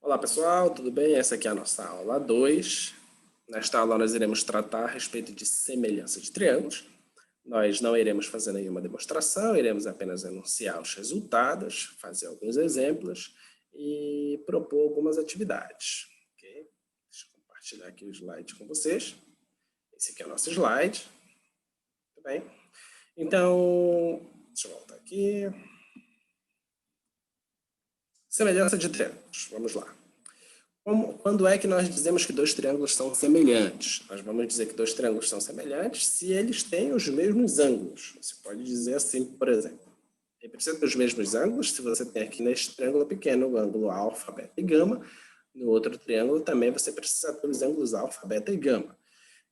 Olá pessoal, tudo bem? Essa aqui é a nossa aula 2. Nesta aula nós iremos tratar a respeito de semelhança de triângulos. Nós não iremos fazer nenhuma demonstração, iremos apenas enunciar os resultados, fazer alguns exemplos e propor algumas atividades. Okay? Deixa eu compartilhar aqui o slide com vocês. Esse aqui é o nosso slide. Muito bem. Então, deixa eu voltar aqui. Semelhança de triângulos. Vamos lá. Quando é que nós dizemos que dois triângulos são semelhantes? Nós vamos dizer que dois triângulos são semelhantes se eles têm os mesmos ângulos. Você pode dizer assim, por exemplo. Ele precisa ter os mesmos ângulos se você tem aqui neste triângulo pequeno o ângulo alfa, beta e gama. No outro triângulo também você precisa ter os ângulos alfa, beta e gama.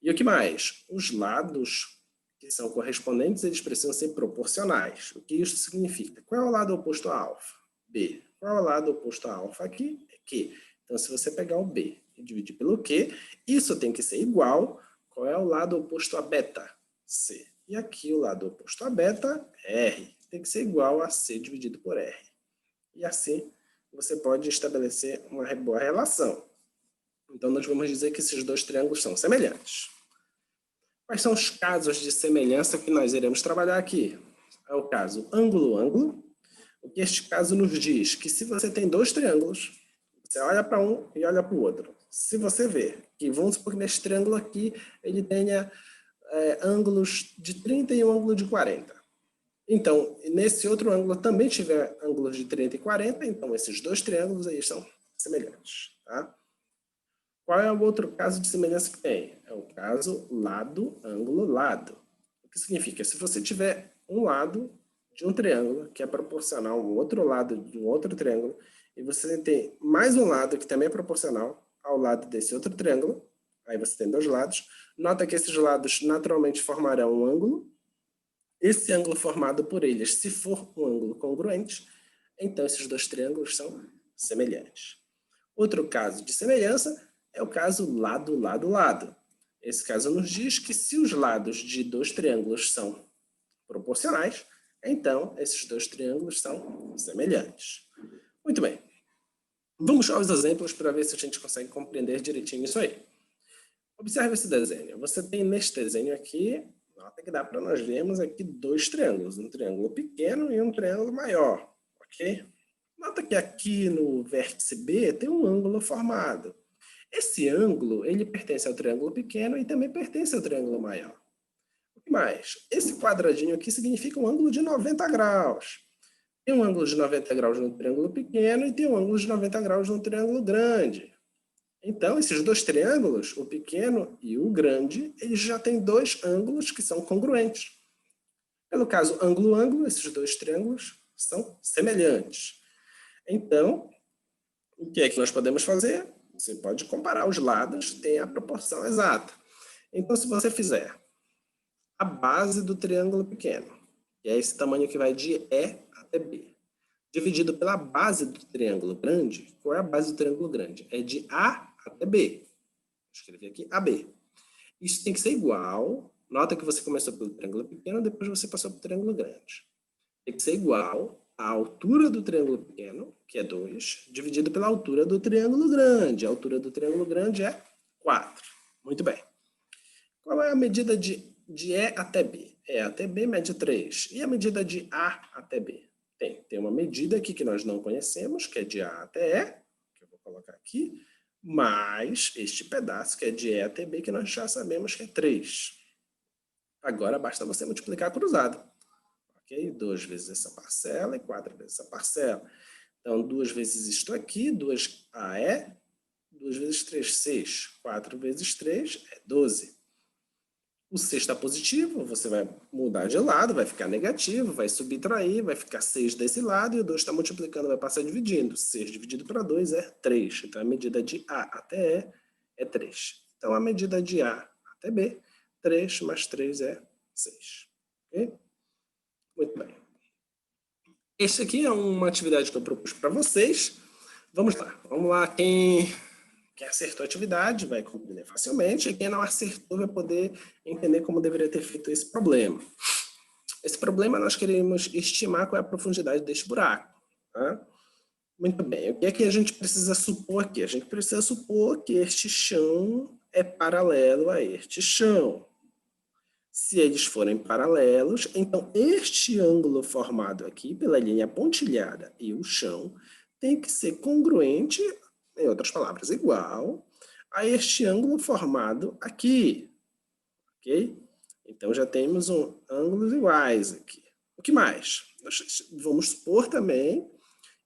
E o que mais? Os lados que são correspondentes, eles precisam ser proporcionais. O que isso significa? Qual é o lado oposto a alfa? B. Qual é o lado oposto a alfa aqui? É Q. Então, se você pegar o B e dividir pelo Q, isso tem que ser igual. Qual é o lado oposto a beta? C. E aqui o lado oposto a beta é R. Tem que ser igual a C dividido por R. E assim, você pode estabelecer uma boa relação. Então, nós vamos dizer que esses dois triângulos são semelhantes. Quais são os casos de semelhança que nós iremos trabalhar aqui? É o caso ângulo-ângulo. O que este caso nos diz? Que se você tem dois triângulos, você olha para um e olha para o outro. Se você vê que, vamos supor que neste triângulo aqui, ele tenha ângulos de 30 e um ângulo de 40. Então, nesse outro ângulo também tiver ângulos de 30 e 40, então esses dois triângulos aí são semelhantes. Tá? Qual é o outro caso de semelhança que tem? É o caso lado, ângulo, lado. O que significa? Se você tiver um lado de um triângulo que é proporcional ao outro lado de um outro triângulo, e você tem mais um lado que também é proporcional ao lado desse outro triângulo, aí você tem dois lados, nota que esses lados naturalmente formarão um ângulo. Esse ângulo formado por eles, se for um ângulo congruente, então esses dois triângulos são semelhantes. Outro caso de semelhança é o caso lado, lado, lado. Esse caso nos diz que se os lados de dois triângulos são proporcionais, então esses dois triângulos são semelhantes. Muito bem. Vamos aos exemplos para ver se a gente consegue compreender direitinho isso aí. Observe esse desenho. Você tem neste desenho aqui, nota que dá para nós vermos aqui dois triângulos, um triângulo pequeno e um triângulo maior, ok? Nota que aqui no vértice B tem um ângulo formado. Esse ângulo, ele pertence ao triângulo pequeno e também pertence ao triângulo maior. O que mais? Esse quadradinho aqui significa um ângulo de 90 graus. Tem um ângulo de 90 graus no triângulo pequeno e tem um ângulo de 90 graus no triângulo grande. Então, esses dois triângulos, o pequeno e o grande, eles já têm dois ângulos que são congruentes. Pelo caso ângulo-ângulo, esses dois triângulos são semelhantes. Então, o que é que nós podemos fazer? Você pode comparar os lados, tem a proporção exata. Então, se você fizer a base do triângulo pequeno, que é esse tamanho que vai de E até B, dividido pela base do triângulo grande, qual é a base do triângulo grande? É de A até B. Vou escrever aqui AB. Isso tem que ser igual. Nota que você começou pelo triângulo pequeno, depois você passou para o triângulo grande. Tem que ser igual à altura do triângulo pequeno, que é 2, dividido pela altura do triângulo grande. A altura do triângulo grande é 4. Muito bem. Qual é a medida de E até B? E até B mede 3. E a medida de A até B? Tem uma medida aqui que nós não conhecemos, que é de A até E, que eu vou colocar aqui, mais este pedaço, que é de E até B, que nós já sabemos que é 3. Agora basta você multiplicar cruzado. Ok? 2 vezes essa parcela e 4 vezes essa parcela. Então, 2 vezes isto aqui, 2AE, 2 vezes 3, 6. 4 vezes 3 é 12. O C está positivo, você vai mudar de lado, vai ficar negativo, vai subtrair, vai ficar 6 desse lado, e o 2 está multiplicando, vai passar dividindo. 6 dividido para 2 é 3. Então, a medida de A até E é 3. Então, a medida de A até B, 3 mais 3 é 6. Ok? Muito bem. Esse aqui é uma atividade que eu propus para vocês. Vamos lá. Quem acertou a atividade vai compreender facilmente, e quem não acertou vai poder entender como deveria ter feito esse problema. Esse problema nós queremos estimar qual é a profundidade deste buraco. Tá? Muito bem. O que é que a gente precisa supor aqui? A gente precisa supor que este chão é paralelo a este chão. Se eles forem paralelos, então este ângulo formado aqui pela linha pontilhada e o chão tem que ser congruente, em outras palavras, igual a este ângulo formado aqui, ok? Então já temos ângulos iguais aqui. O que mais? Nós vamos supor também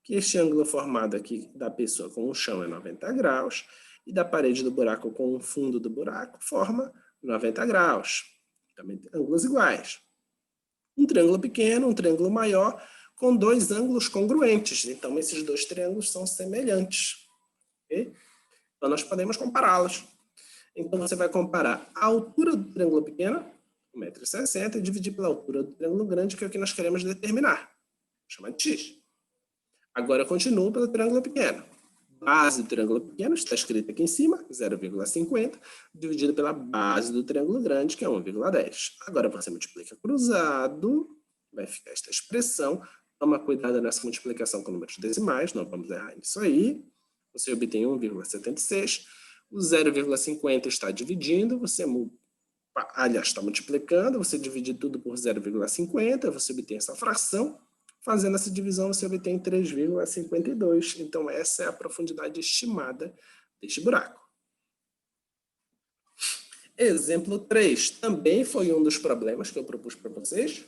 que este ângulo formado aqui da pessoa com o chão é 90 graus e da parede do buraco com o fundo do buraco forma 90 graus. Também tem ângulos iguais. Um triângulo pequeno, um triângulo maior, com dois ângulos congruentes. Então, esses dois triângulos são semelhantes. Okay? Então, nós podemos compará-los. Então, você vai comparar a altura do triângulo pequeno, 1,60 m, e dividir pela altura do triângulo grande, que é o que nós queremos determinar. Chama de x. Agora, eu continuo pelo triângulo pequeno. Base do triângulo pequeno está escrita aqui em cima, 0,50, dividido pela base do triângulo grande, que é 1,10. Agora você multiplica cruzado, vai ficar esta expressão. Toma cuidado nessa multiplicação com números decimais, não vamos errar nisso aí. Você obtém 1,76. O 0,50 está dividindo, aliás, está multiplicando, você divide tudo por 0,50, você obtém essa fração. Fazendo essa divisão, você obtém 3,52. Então, essa é a profundidade estimada deste buraco. Exemplo 3. Também foi um dos problemas que eu propus para vocês.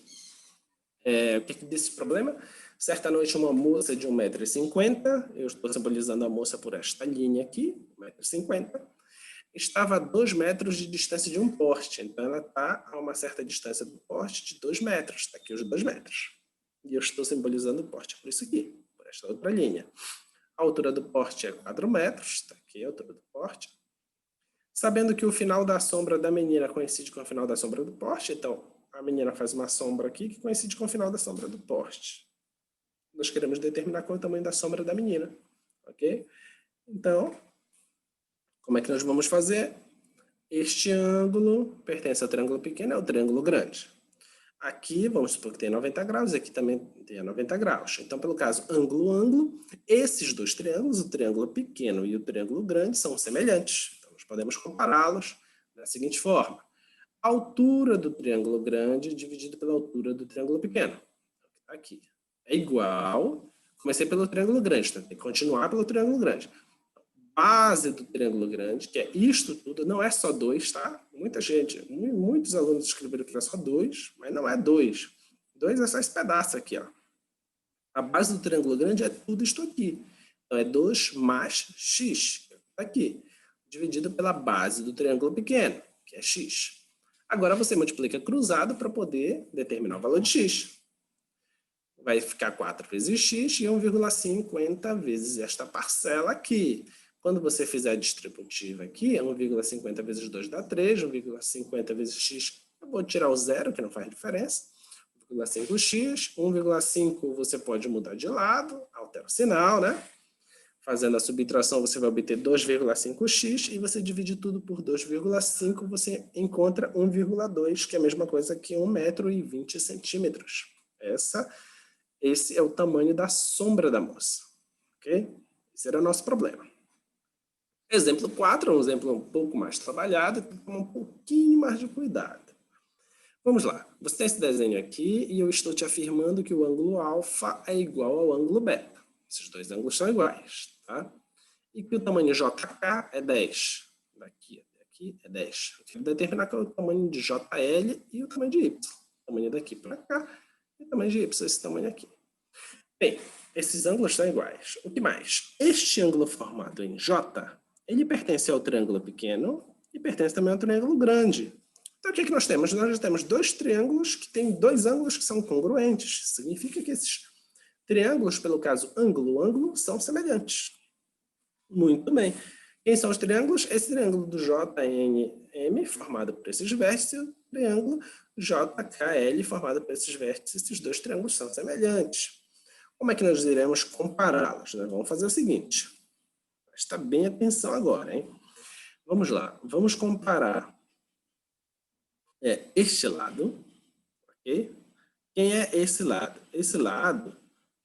O que desse problema? Certa noite, uma moça de 1,50 m, eu estou simbolizando a moça por esta linha aqui, 1,50 m, estava a 2 metros de distância de um poste. Então, ela está a uma certa distância do poste de 2 metros. Está aqui os 2 metros. E eu estou simbolizando o poste por isso aqui, por esta outra linha. A altura do poste é 4 metros, está aqui a altura do poste. Sabendo que o final da sombra da menina coincide com o final da sombra do poste, então a menina faz uma sombra aqui que coincide com o final da sombra do poste. Nós queremos determinar qual é o tamanho da sombra da menina, ok? Então, como é que nós vamos fazer? Este ângulo pertence ao triângulo pequeno, é o triângulo grande. Aqui, vamos supor que tem 90 graus, e aqui também tem 90 graus. Então, pelo caso ângulo-ângulo, esses dois triângulos, o triângulo pequeno e o triângulo grande, são semelhantes. Então, nós podemos compará-los da seguinte forma. A altura do triângulo grande dividido pela altura do triângulo pequeno. Aqui. É igual, comecei pelo triângulo grande, então tem que continuar pelo triângulo grande. Base do triângulo grande, que é isto tudo, não é só 2, tá? Muitos alunos escreveram que é só 2, mas não é 2. 2 é só esse pedaço aqui, ó. A base do triângulo grande é tudo isto aqui. Então, é 2 mais x, aqui, dividido pela base do triângulo pequeno, que é x. Agora, você multiplica cruzado para poder determinar o valor de x. Vai ficar 4 vezes x e 1,50 vezes esta parcela aqui. Quando você fizer a distributiva aqui, 1,50 vezes 2 dá 3, 1,50 vezes x, eu vou tirar o zero, que não faz diferença, 1,5x, 1,5 você pode mudar de lado, altera o sinal, né? Fazendo a subtração, você vai obter 2,5x, e você divide tudo por 2,5, você encontra 1,2, que é a mesma coisa que 1,20 m. Esse é o tamanho da sombra da moça, ok? Esse era o nosso problema. Exemplo 4, um exemplo um pouco mais trabalhado, tem que tomar um pouquinho mais de cuidado. Vamos lá, você tem esse desenho aqui e eu estou te afirmando que o ângulo alfa é igual ao ângulo beta. Esses dois ângulos são iguais, tá? E que o tamanho JK é 10. Daqui até aqui é 10. Eu tenho que determinar qual é o tamanho de JL e o tamanho de Y. O tamanho daqui para cá e o tamanho de Y, esse tamanho aqui. Bem, esses ângulos são iguais. O que mais? Este ângulo formado em J, ele pertence ao triângulo pequeno e pertence também ao triângulo grande. Então, o que nós temos? Nós já temos dois triângulos que têm dois ângulos que são congruentes. Significa que esses triângulos, pelo caso ângulo-ângulo, são semelhantes. Muito bem. Quem são os triângulos? Esse triângulo do JNM, formado por esses vértices, e o triângulo JKL, formado por esses vértices. Esses dois triângulos são semelhantes. Como é que nós iremos compará-los? Nós vamos fazer o seguinte. Presta bem atenção agora, hein? Vamos lá. Vamos comparar este lado, ok? Quem é esse lado? Esse lado,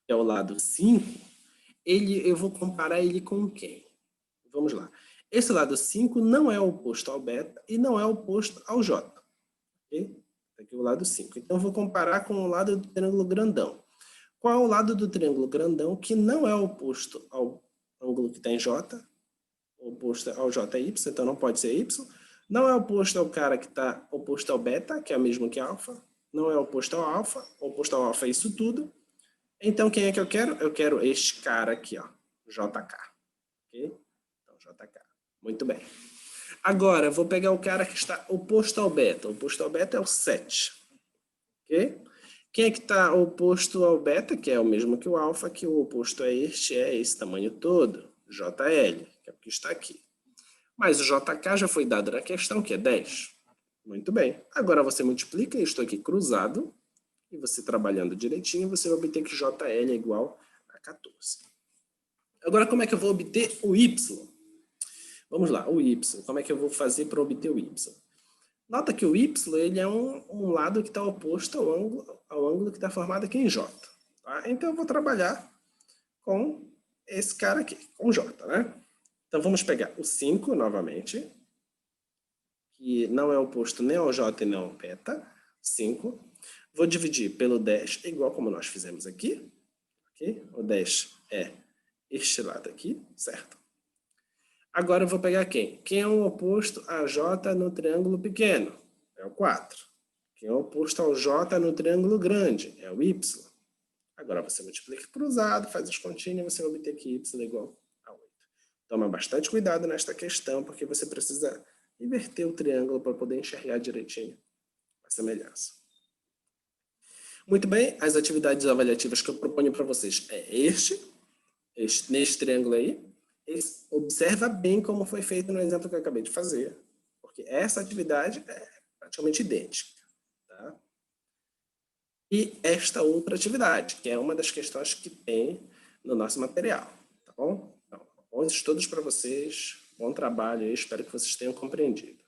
que é o lado 5, eu vou comparar ele com quem? Vamos lá. Esse lado 5 não é oposto ao beta e não é oposto ao j. Okay? Aqui o lado 5. Então, eu vou comparar com o lado do triângulo grandão. Qual é o lado do triângulo grandão que não é oposto ao ângulo que está em j? Oposto ao j é y, então não pode ser y. Não é oposto ao cara que está oposto ao beta, que é o mesmo que alfa. Não é oposto ao alfa. Oposto ao alfa é isso tudo. Então, quem é que eu quero? Eu quero este cara aqui, ó, JK. Ok? Então, JK. Muito bem. Agora, eu vou pegar o cara que está oposto ao beta. O oposto ao beta é o 7. Ok? Quem é que está oposto ao beta, que é o mesmo que o alfa, que o oposto é esse tamanho todo, JL, que é o que está aqui. Mas o JK já foi dado na questão, que é 10. Muito bem. Agora você multiplica, eu estou aqui cruzado, e você trabalhando direitinho, você vai obter que JL é igual a 14. Agora, como é que eu vou obter o Y? Vamos lá, o Y. Como é que eu vou fazer para obter o Y? Nota que o Y ele é um lado que está oposto ao ângulo que está formado aqui em J. Tá? Então, eu vou trabalhar com esse cara aqui, com J, né? Então, vamos pegar o 5 novamente, que não é oposto nem ao J e nem ao beta. 5. Vou dividir pelo 10, igual como nós fizemos aqui. Okay? O 10 é este lado aqui, certo? Agora eu vou pegar quem? Quem é o oposto a J no triângulo pequeno? É o 4. Quem é o oposto ao J no triângulo grande? É o Y. Agora você multiplica cruzado, faz as continhas e você vai obter que Y é igual a 8. Toma bastante cuidado nesta questão, porque você precisa inverter o triângulo para poder enxergar direitinho a semelhança. Muito bem, as atividades avaliativas que eu proponho para vocês é neste triângulo aí. Observa bem como foi feito no exemplo que eu acabei de fazer, porque essa atividade é praticamente idêntica. Tá? E esta outra atividade, que é uma das questões que tem no nosso material. Tá bom? Então, bons estudos para vocês, bom trabalho, eu espero que vocês tenham compreendido.